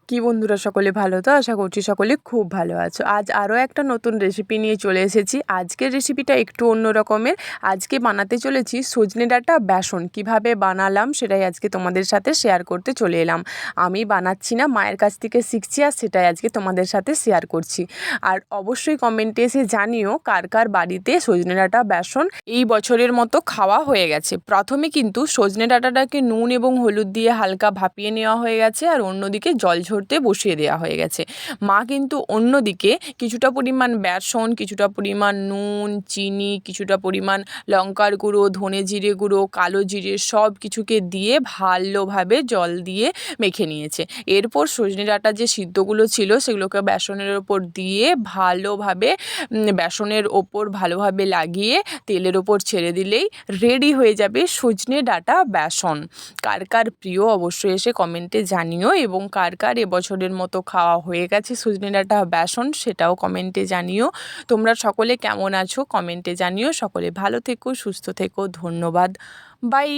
কি বন্ধুরা, সকলে ভালো তো? আশা করছি সকলে খুব ভালো আছো। আজ আরও একটা নতুন রেসিপি নিয়ে চলে এসেছি। আজকের রেসিপিটা একটু অন্য রকমের। আজকে বানাতে চলেছি সজনে ডাঁটা বেসন। কিভাবে বানালাম সেটাই আজকে তোমাদের সাথে শেয়ার করতে চলে এলাম। আমি বানাচ্ছি না, মায়ের কাছ থেকে শিখছি, আর সেটাই আজকে তোমাদের সাথে শেয়ার করছি। আর অবশ্যই কমেন্টে এসে জানিও কার কার বাড়িতে সজনে ডাঁটা বেসন এই বছরের মতো খাওয়া হয়ে গেছে। প্রথমে কিন্তু সজনে ডাঁটাটাকে নুন এবং হলুদ দিয়ে হালকা ভাপিয়ে নেওয়া হয়ে গেছে, আর অন্যদিকে জল ঝরতে বসিয়ে দেওয়া হয়ে গেছে। মা কিন্তু অন্যদিকে কিছুটা পরিমাণ বেসন, কিছুটা পরিমাণ নুন, চিনি, কিছুটা পরিমাণ লঙ্কার গুঁড়ো, ধনে জিরে গুঁড়ো, কালো জিরে সব কিছুকে দিয়ে ভালোভাবে জল দিয়ে মেখে নিয়েছে। এরপর সজনে ডাঁটা যে সিদ্ধগুলো ছিল সেগুলোকে বেসনের ওপর দিয়ে ভালোভাবে বেসনের ওপর ভালোভাবে লাগিয়ে তেলের ওপর ছেড়ে দিলেই রেডি হয়ে যাবে সজনে ডাঁটা বেসন। কার কার প্রিয় অবশ্যই এসে কমেন্টে জানিও, এবং কার কার এবছরের মতো খাওয়া হয়ে গেছে সজনে ডাঁটা বেসন সেটাও কমেন্টে জানিও। তোমরা সকলে কেমন আছো কমেন্টে জানিও। সকলে ভালো থেকো, সুস্থ থেকো। ধন্যবাদ। বাই।